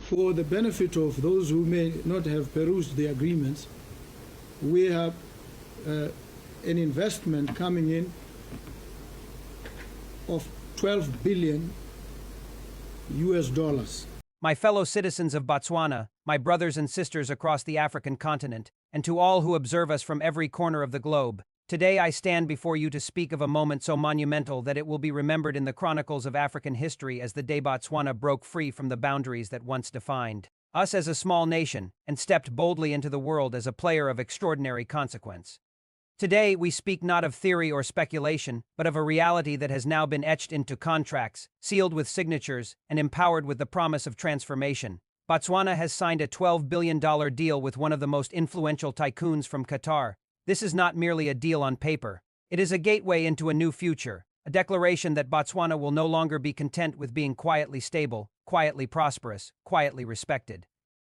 For the benefit of those who may not have perused the agreements, we have an investment coming in of 12 billion US dollars. My fellow citizens of Botswana, my brothers and sisters across the African continent, and to all who observe us from every corner of the globe, today I stand before you to speak of a moment so monumental that it will be remembered in the chronicles of African history as the day Botswana broke free from the boundaries that once defined us as a small nation and stepped boldly into the world as a player of extraordinary consequence. Today, we speak not of theory or speculation, but of a reality that has now been etched into contracts, sealed with signatures, and empowered with the promise of transformation. Botswana has signed a $12 billion deal with one of the most influential tycoons from Qatar. This is not merely a deal on paper. It is a gateway into a new future, a declaration that Botswana will no longer be content with being quietly stable, quietly prosperous, quietly respected,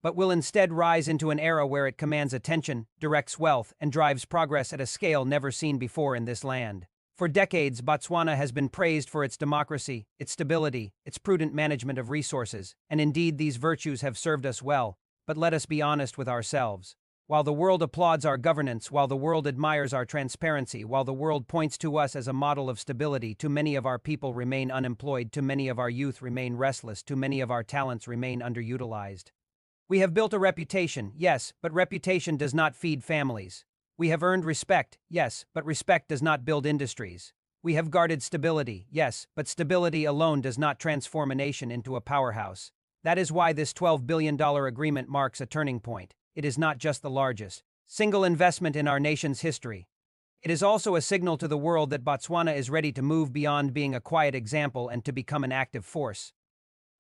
but will instead rise into an era where it commands attention, directs wealth, and drives progress at a scale never seen before in this land. For decades, Botswana has been praised for its democracy, its stability, its prudent management of resources, and indeed these virtues have served us well, but let us be honest with ourselves. While the world applauds our governance, while the world admires our transparency, while the world points to us as a model of stability, too many of our people remain unemployed, too many of our youth remain restless, too many of our talents remain underutilized. We have built a reputation, yes, but reputation does not feed families. We have earned respect, yes, but respect does not build industries. We have guarded stability, yes, but stability alone does not transform a nation into a powerhouse. That is why this $12 billion agreement marks a turning point. It is not just the largest single investment in our nation's history. It is also a signal to the world that Botswana is ready to move beyond being a quiet example and to become an active force.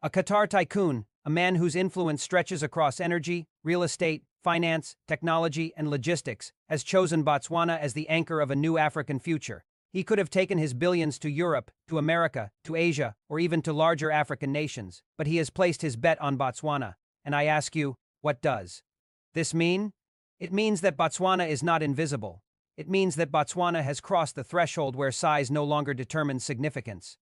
A Qatar Tycoon, a man whose influence stretches across energy, real estate, finance, technology, and logistics, has chosen Botswana as the anchor of a new African future. He could have taken his billions to Europe, to America, to Asia, or even to larger African nations, but he has placed his bet on Botswana. And I ask you, what does this mean? It means that Botswana is not invisible. It means that Botswana has crossed the threshold where size no longer determines significance.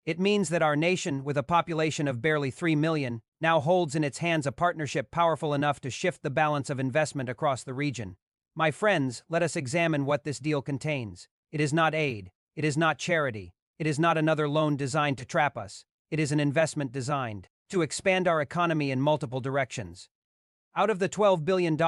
It means that our nation, with a population of barely 3 million, now holds in its hands a partnership powerful enough to shift the balance of investment across the region. My friends, let us examine what this deal contains. It is not aid. It is not charity. It is not another loan designed to trap us. It is an investment designed to expand our economy in multiple directions. Out of the $12 billion,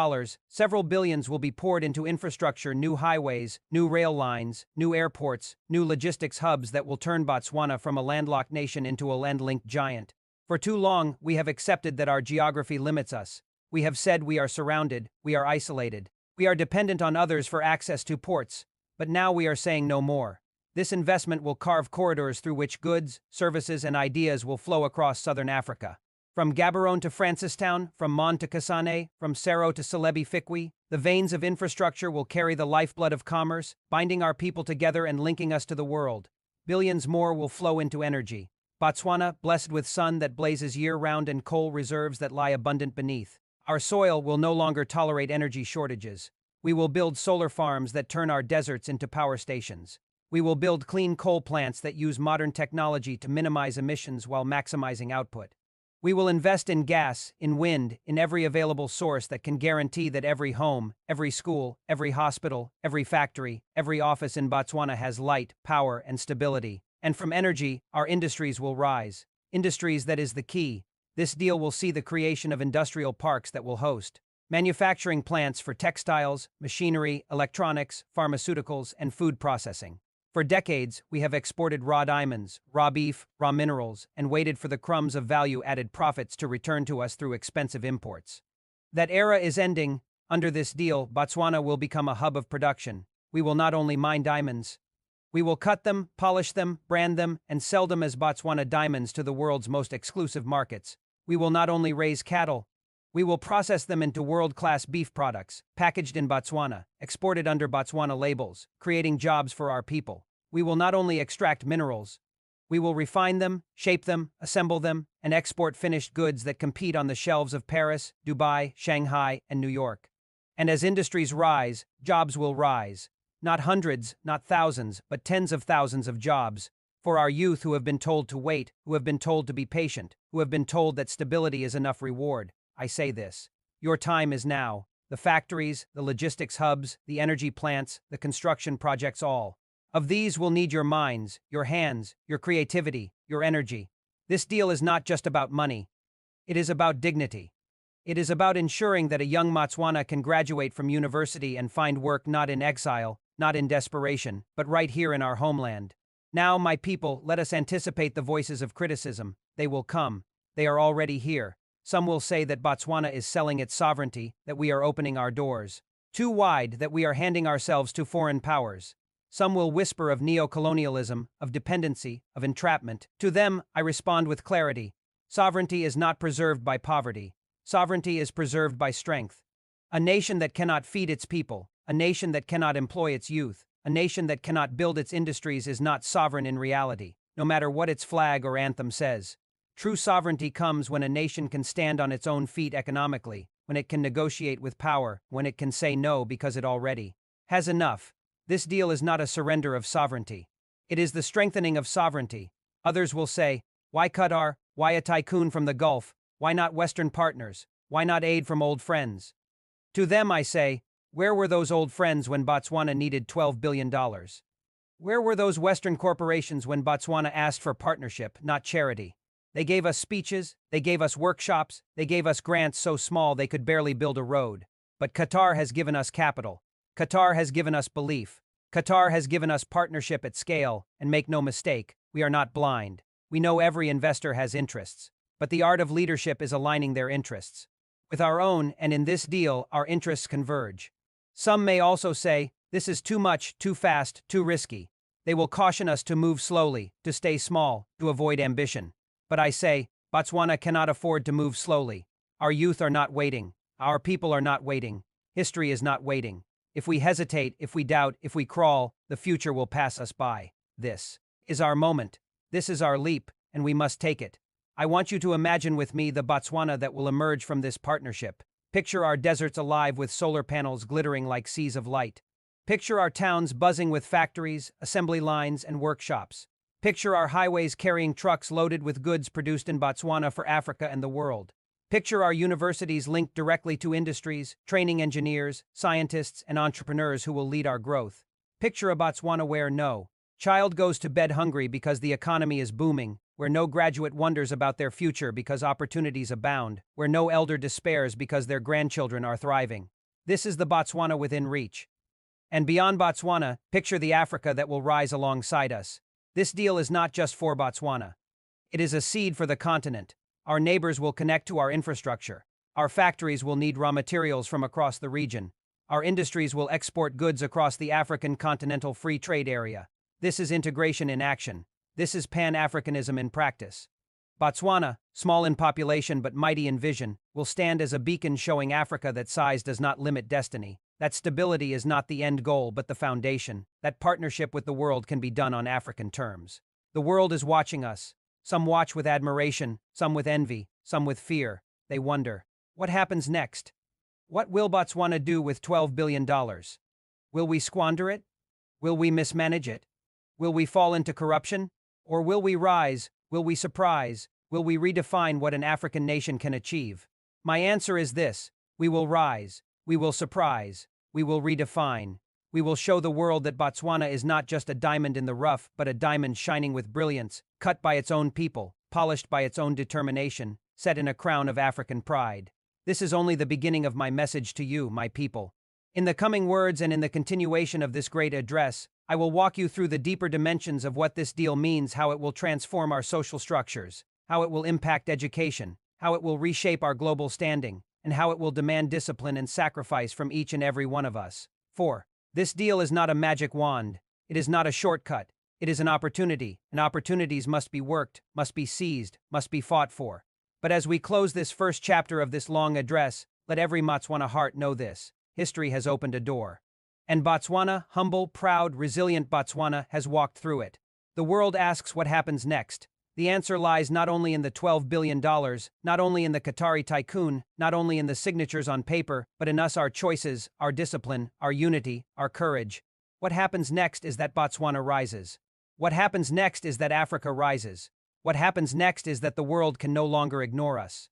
several billions will be poured into infrastructure, new highways, new rail lines, new airports, new logistics hubs that will turn Botswana from a landlocked nation into a land-linked giant. For too long, we have accepted that our geography limits us. We have said we are surrounded, we are isolated. We are dependent on others for access to ports. But now we are saying no more. This investment will carve corridors through which goods, services, and ideas will flow across southern Africa. From Gaborone to Francistown, from Mon to Kasane, from Sero to Celebi Fikwi, the veins of infrastructure will carry the lifeblood of commerce, binding our people together and linking us to the world. Billions more will flow into energy. Botswana, blessed with sun that blazes year-round and coal reserves that lie abundant beneath. Our soil will no longer tolerate energy shortages. We will build solar farms that turn our deserts into power stations. We will build clean coal plants that use modern technology to minimize emissions while maximizing output. We will invest in gas, in wind, in every available source that can guarantee that every home, every school, every hospital, every factory, every office in Botswana has light, power, and stability. And from energy, our industries will rise. Industries, that is the key. This deal will see the creation of industrial parks that will host manufacturing plants for textiles, machinery, electronics, pharmaceuticals, and food processing. For decades, we have exported raw diamonds, raw beef, raw minerals, and waited for the crumbs of value-added profits to return to us through expensive imports. That era is ending. Under this deal, Botswana will become a hub of production. We will not only mine diamonds. We will cut them, polish them, brand them, and sell them as Botswana diamonds to the world's most exclusive markets. We will not only raise cattle. We will process them into world-class beef products, packaged in Botswana, exported under Botswana labels, creating jobs for our people. We will not only extract minerals. We will refine them, shape them, assemble them, and export finished goods that compete on the shelves of Paris, Dubai, Shanghai, and New York. And as industries rise, jobs will rise. Not hundreds, not thousands, but tens of thousands of jobs. For our youth who have been told to wait, who have been told to be patient, who have been told that stability is enough reward, I say this. Your time is now. The factories, the logistics hubs, the energy plants, the construction projects, all of these will need your minds, your hands, your creativity, your energy. This deal is not just about money. It is about dignity. It is about ensuring that a young Botswana can graduate from university and find work not in exile, not in desperation, but right here in our homeland. Now, my people, let us anticipate the voices of criticism. They will come. They are already here. Some will say that Botswana is selling its sovereignty, that we are opening our doors too wide, that we are handing ourselves to foreign powers. Some will whisper of neo-colonialism, of dependency, of entrapment. To them, I respond with clarity. Sovereignty is not preserved by poverty. Sovereignty is preserved by strength. A nation that cannot feed its people, a nation that cannot employ its youth, a nation that cannot build its industries is not sovereign in reality, no matter what its flag or anthem says. True sovereignty comes when a nation can stand on its own feet economically, when it can negotiate with power, when it can say no because it already has enough. This deal is not a surrender of sovereignty. It is the strengthening of sovereignty. Others will say, why Qatar? Why a tycoon from the Gulf? Why not Western partners? Why not aid from old friends? To them I say, where were those old friends when Botswana needed $12 billion? Where were those Western corporations when Botswana asked for partnership, not charity? They gave us speeches, they gave us workshops, they gave us grants so small they could barely build a road. But Qatar has given us capital. Qatar has given us belief. Qatar has given us partnership at scale, and make no mistake, we are not blind. We know every investor has interests. But the art of leadership is aligning their interests with our own, and in this deal, our interests converge. Some may also say, this is too much, too fast, too risky. They will caution us to move slowly, to stay small, to avoid ambition. But I say, Botswana cannot afford to move slowly. Our youth are not waiting. Our people are not waiting. History is not waiting. If we hesitate, if we doubt, if we crawl, the future will pass us by. This is our moment. This is our leap, and we must take it. I want you to imagine with me the Botswana that will emerge from this partnership. Picture our deserts alive with solar panels glittering like seas of light. Picture our towns buzzing with factories, assembly lines, and workshops. Picture our highways carrying trucks loaded with goods produced in Botswana for Africa and the world. Picture our universities linked directly to industries, training engineers, scientists, and entrepreneurs who will lead our growth. Picture a Botswana where no child goes to bed hungry because the economy is booming, where no graduate wonders about their future because opportunities abound, where no elder despairs because their grandchildren are thriving. This is the Botswana within reach. And beyond Botswana, picture the Africa that will rise alongside us. This deal is not just for Botswana. It is a seed for the continent. Our neighbors will connect to our infrastructure. Our factories will need raw materials from across the region. Our industries will export goods across the African Continental Free Trade Area. This is integration in action. This is Pan-Africanism in practice. Botswana, small in population but mighty in vision, will stand as a beacon showing Africa that size does not limit destiny, that stability is not the end goal but the foundation, that partnership with the world can be done on African terms. The world is watching us. Some watch with admiration, some with envy, some with fear. They wonder, what happens next? What will Botswana do with $12 billion? Will we squander it? Will we mismanage it? Will we fall into corruption? Or will we rise? Will we surprise? Will we redefine what an African nation can achieve? My answer is this: we will rise, we will surprise, we will redefine. We will show the world that Botswana is not just a diamond in the rough, but a diamond shining with brilliance, cut by its own people, polished by its own determination, set in a crown of African pride. This is only the beginning of my message to you, my people. In the coming words and in the continuation of this great address, I will walk you through the deeper dimensions of what this deal means, how it will transform our social structures, how it will impact education, how it will reshape our global standing, and how it will demand discipline and sacrifice from each and every one of us. 4. This deal is not a magic wand. It is not a shortcut. It is an opportunity, and opportunities must be worked, must be seized, must be fought for. But as we close this first chapter of this long address, let every Botswana heart know this: history has opened a door. And Botswana, humble, proud, resilient Botswana, has walked through it. The world asks what happens next. The answer lies not only in the $12 billion, not only in the Qatari Tycoon, not only in the signatures on paper, but in us, our choices, our discipline, our unity, our courage. What happens next is that Botswana rises. What happens next is that Africa rises. What happens next is that the world can no longer ignore us.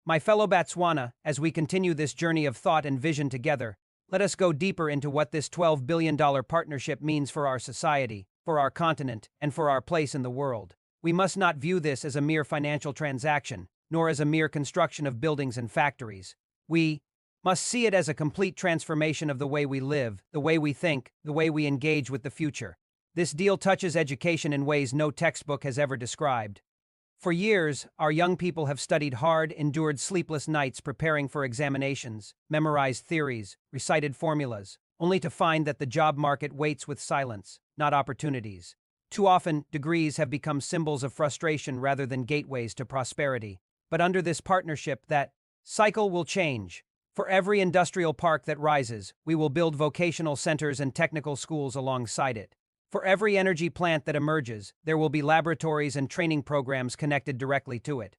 My fellow Botswana, as we continue this journey of thought and vision together, let us go deeper into what this $12 billion partnership means for our society, for our continent, and for our place in the world. We must not view this as a mere financial transaction, nor as a mere construction of buildings and factories. We must see it as a complete transformation of the way we live, the way we think, the way we engage with the future. This deal touches education in ways no textbook has ever described. For years, our young people have studied hard, endured sleepless nights preparing for examinations, memorized theories, recited formulas, only to find that the job market waits with silence, not opportunities. Too often, degrees have become symbols of frustration rather than gateways to prosperity. But under this partnership, that cycle will change. For every industrial park that rises, we will build vocational centers and technical schools alongside it. For every energy plant that emerges, there will be laboratories and training programs connected directly to it.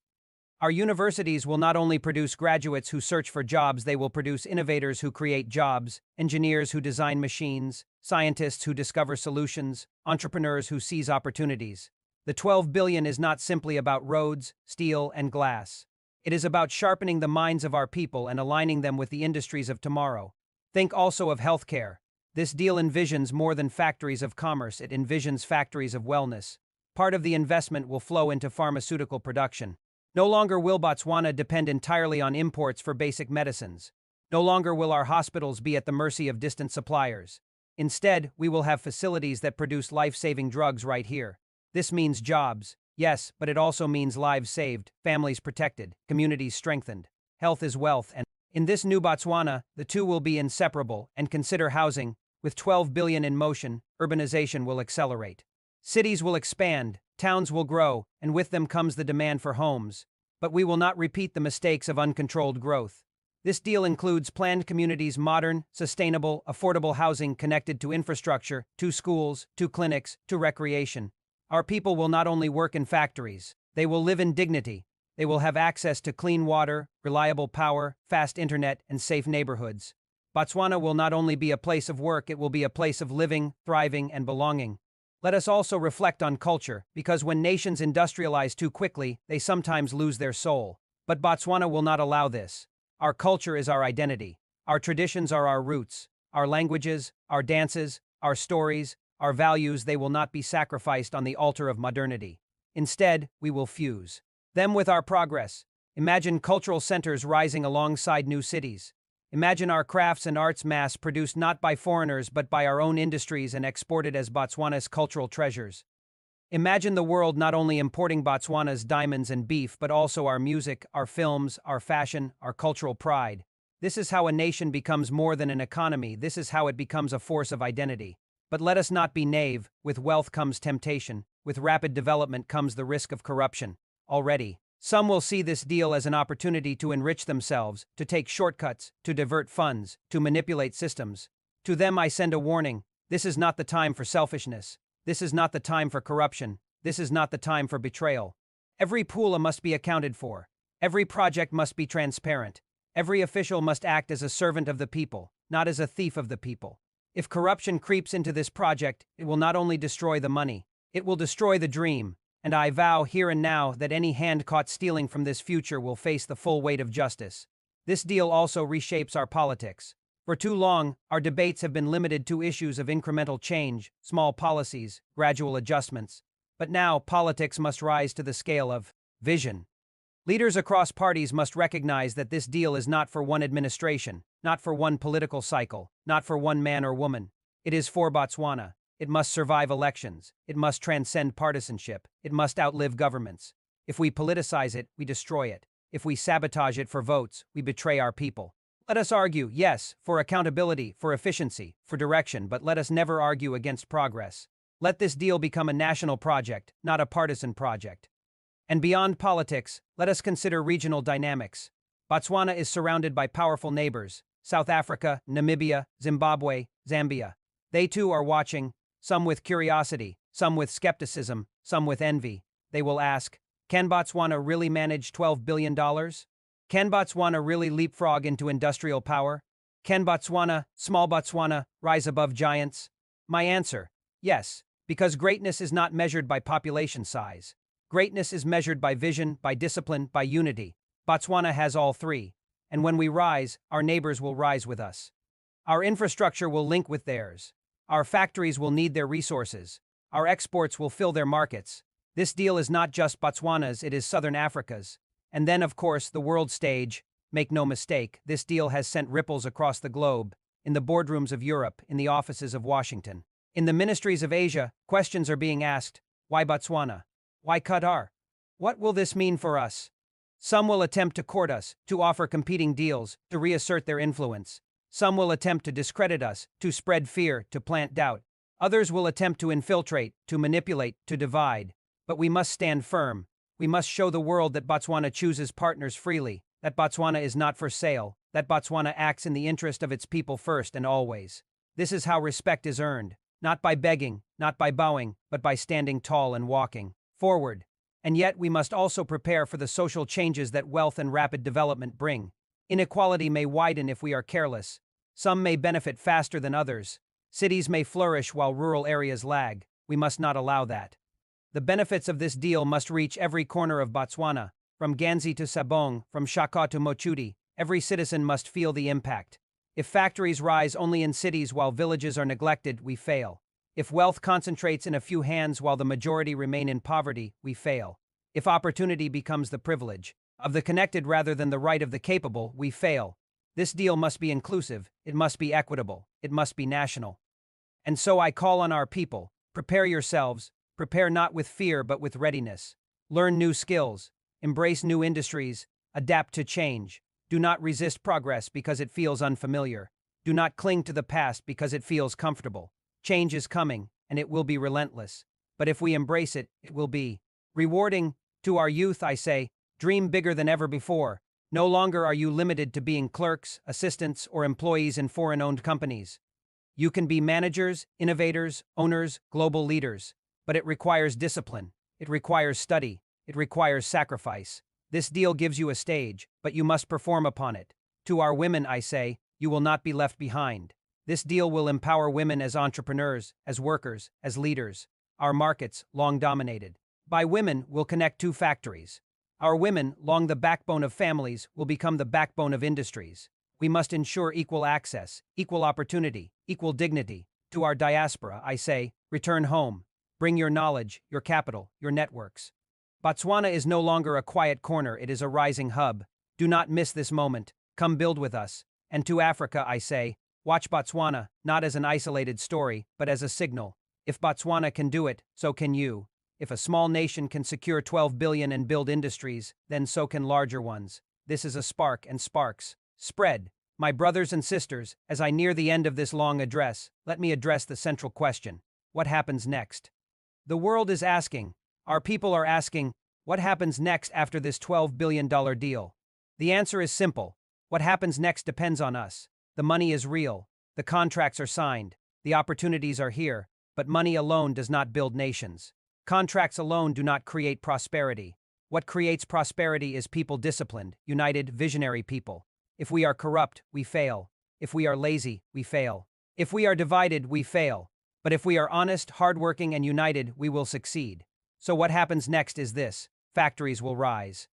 Our universities will not only produce graduates who search for jobs, they will produce innovators who create jobs, engineers who design machines, scientists who discover solutions, entrepreneurs who seize opportunities. The 12 billion is not simply about roads, steel, and glass. It is about sharpening the minds of our people and aligning them with the industries of tomorrow. Think also of healthcare. This deal envisions more than factories of commerce, it envisions factories of wellness. Part of the investment will flow into pharmaceutical production. No longer will Botswana depend entirely on imports for basic medicines. No longer will our hospitals be at the mercy of distant suppliers. Instead, we will have facilities that produce life-saving drugs right here. This means jobs, yes, but it also means lives saved, families protected, communities strengthened. Health is wealth, and in this new Botswana, the two will be inseparable. And consider housing. With 12 billion in motion, urbanization will accelerate. Cities will expand, towns will grow, and with them comes the demand for homes. But we will not repeat the mistakes of uncontrolled growth. This deal includes planned communities, modern, sustainable, affordable housing connected to infrastructure, to schools, to clinics, to recreation. Our people will not only work in factories, they will live in dignity. They will have access to clean water, reliable power, fast internet, and safe neighborhoods. Botswana will not only be a place of work, it will be a place of living, thriving, and belonging. Let us also reflect on culture, because when nations industrialize too quickly, they sometimes lose their soul. But Botswana will not allow this. Our culture is our identity. Our traditions are our roots. Our languages, our dances, our stories, our values, they will not be sacrificed on the altar of modernity. Instead, we will fuse them with our progress. Imagine cultural centers rising alongside new cities. Imagine our crafts and arts mass-produced not by foreigners but by our own industries and exported as Botswana's cultural treasures. Imagine the world not only importing Botswana's diamonds and beef but also our music, our films, our fashion, our cultural pride. This is how a nation becomes more than an economy. This is how it becomes a force of identity. But let us not be naive. With wealth comes temptation. With rapid development comes the risk of corruption. Already, some will see this deal as an opportunity to enrich themselves, to take shortcuts, to divert funds, to manipulate systems. To them I send a warning. This is not the time for selfishness. This is not the time for corruption. This is not the time for betrayal. Every poola must be accounted for. Every project must be transparent. Every official must act as a servant of the people, not as a thief of the people. If corruption creeps into this project, it will not only destroy the money, it will destroy the dream. And I vow here and now that any hand caught stealing from this future will face the full weight of justice. This deal also reshapes our politics. For too long, our debates have been limited to issues of incremental change, small policies, gradual adjustments. But now, politics must rise to the scale of vision. Leaders across parties must recognize that this deal is not for one administration, not for one political cycle, not for one man or woman. It is for Botswana. It must survive elections. It must transcend partisanship. It must outlive governments. If we politicize it, we destroy it. If we sabotage it for votes, we betray our people. Let us argue, yes, for accountability, for efficiency, for direction, but let us never argue against progress. Let this deal become a national project, not a partisan project. And beyond politics, let us consider regional dynamics. Botswana is surrounded by powerful neighbors: South Africa, Namibia, Zimbabwe, Zambia. They too are watching, some with curiosity, some with skepticism, some with envy. They will ask, can Botswana really manage $12 billion? Can Botswana really leapfrog into industrial power? Can Botswana, small Botswana, rise above giants? My answer, yes, Because greatness is not measured by population size. Greatness is measured by vision, by discipline, by unity. Botswana has all three. And when we rise, our neighbors will rise with us. Our infrastructure will link with theirs. Our factories will need their resources. Our exports will fill their markets. This deal is not just Botswana's, it is Southern Africa's. And then, of course, the world stage. Make no mistake, this deal has sent ripples across the globe, in the boardrooms of Europe, in the offices of Washington. In the ministries of Asia, questions are being asked. Why Botswana? Why Qatar? What will this mean for us? Some will attempt to court us, to offer competing deals, to reassert their influence. Some will attempt to discredit us, to spread fear, to plant doubt. Others will attempt to infiltrate, to manipulate, to divide. But we must stand firm. We must show the world that Botswana chooses partners freely, that Botswana is not for sale, that Botswana acts in the interest of its people first and always. This is how respect is earned, not by begging, not by bowing, but by standing tall and walking forward. And yet we must also prepare for the social changes that wealth and rapid development bring. Inequality may widen if we are careless. Some may benefit faster than others. Cities may flourish while rural areas lag. We must not allow that. The benefits of this deal must reach every corner of Botswana, from Ganzi to Sabong, from Shaka to Mochudi. Every citizen must feel the impact. If factories rise only in cities while villages are neglected, we fail. If wealth concentrates in a few hands while the majority remain in poverty, we fail. If opportunity becomes the privilege of the connected rather than the right of the capable, we fail. This deal must be inclusive, it must be equitable, it must be national. And so I call on our people, prepare yourselves, prepare not with fear but with readiness. Learn new skills, embrace new industries, adapt to change. Do not resist progress because it feels unfamiliar. Do not cling to the past because it feels comfortable. Change is coming, and it will be relentless. But if we embrace it, it will be rewarding. To our youth, I say, dream bigger than ever before. No longer are you limited to being clerks, assistants, or employees in foreign-owned companies. You can be managers, innovators, owners, global leaders. But it requires discipline. It requires study. It requires sacrifice. This deal gives you a stage, but you must perform upon it. To our women, I say, you will not be left behind. This deal will empower women as entrepreneurs, as workers, as leaders. Our markets, long dominated by women, will connect two factories. Our women, long the backbone of families, will become the backbone of industries. We must ensure equal access, equal opportunity, equal dignity. To our diaspora, I say, return home. Bring your knowledge, your capital, your networks. Botswana is no longer a quiet corner, it is a rising hub. Do not miss this moment. Come build with us. And to Africa, I say, watch Botswana, not as an isolated story, but as a signal. If Botswana can do it, so can you. If a small nation can secure 12 billion and build industries, then so can larger ones. This is a spark, and sparks spread. My brothers and sisters, as I near the end of this long address, let me address the central question. What happens next? The world is asking, our people are asking, what happens next after this $12 billion deal? The answer is simple. What happens next depends on us. The money is real. The contracts are signed. The opportunities are here. But money alone does not build nations. Contracts alone do not create prosperity. What creates prosperity is people disciplined, united, visionary people. If we are corrupt, we fail. If we are lazy, we fail. If we are divided, we fail. But if we are honest, hardworking, and united, we will succeed. So what happens next is this. Factories will rise.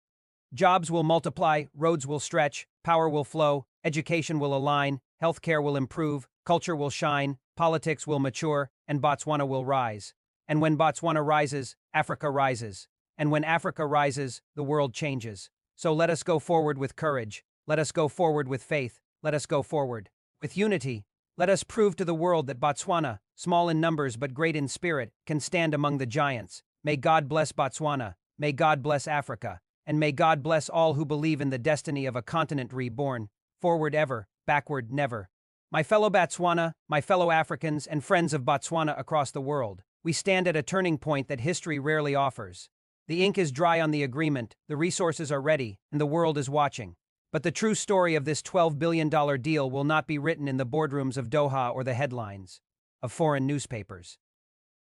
Jobs will multiply, roads will stretch, power will flow, education will align, healthcare will improve, culture will shine, politics will mature, and Botswana will rise. And when Botswana rises, Africa rises. And when Africa rises, the world changes. So let us go forward with courage. Let us go forward with faith. Let us go forward with unity. Let us prove to the world that Botswana, small in numbers but great in spirit, can stand among the giants. May God bless Botswana. May God bless Africa. And may God bless all who believe in the destiny of a continent reborn. Forward ever, backward never. My fellow Botswana, my fellow Africans, and friends of Botswana across the world, we stand at a turning point that history rarely offers. The ink is dry on the agreement, the resources are ready, and the world is watching. But the true story of this $12 billion deal will not be written in the boardrooms of Doha or the headlines of foreign newspapers.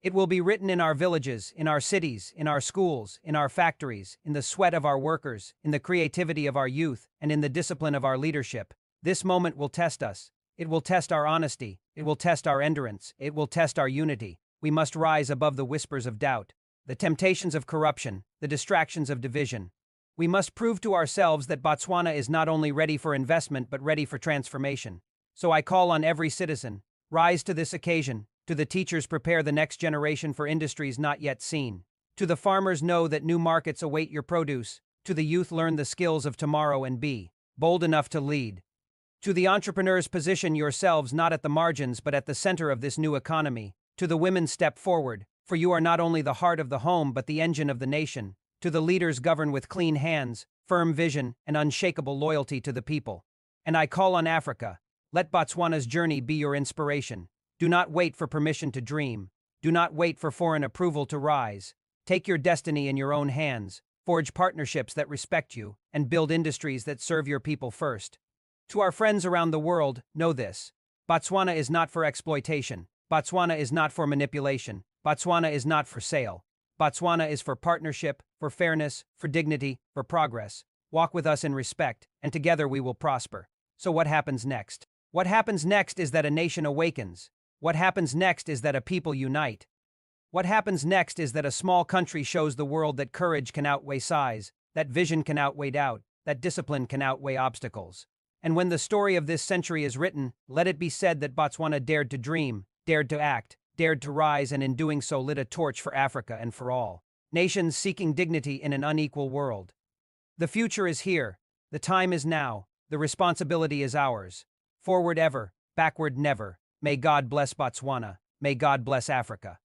It will be written in our villages, in our cities, in our schools, in our factories, in the sweat of our workers, in the creativity of our youth, and in the discipline of our leadership. This moment will test us. It will test our honesty. It will test our endurance. It will test our unity. We must rise above the whispers of doubt, the temptations of corruption, the distractions of division. We must prove to ourselves that Botswana is not only ready for investment but ready for transformation. So I call on every citizen, rise to this occasion. To the teachers, prepare the next generation for industries not yet seen. To the farmers, know that new markets await your produce. To the youth, learn the skills of tomorrow and be bold enough to lead. To the entrepreneurs, position yourselves not at the margins but at the center of this new economy. To the women, step forward, for you are not only the heart of the home but the engine of the nation. To the leaders, govern with clean hands, firm vision, and unshakable loyalty to the people. And I call on Africa, let Botswana's journey be your inspiration. Do not wait for permission to dream. Do not wait for foreign approval to rise. Take your destiny in your own hands, forge partnerships that respect you, and build industries that serve your people first. To our friends around the world, know this. Botswana is not for exploitation. Botswana is not for manipulation. Botswana is not for sale. Botswana is for partnership, for fairness, for dignity, for progress. Walk with us in respect, and together we will prosper. So what happens next? What happens next is that a nation awakens. What happens next is that a people unite. What happens next is that a small country shows the world that courage can outweigh size, that vision can outweigh doubt, that discipline can outweigh obstacles. And when the story of this century is written, let it be said that Botswana dared to dream, dared to act, dared to rise, and in doing so lit a torch for Africa and for all nations seeking dignity in an unequal world. The future is here. The time is now. The responsibility is ours. Forward ever, backward never. May God bless Botswana. May God bless Africa.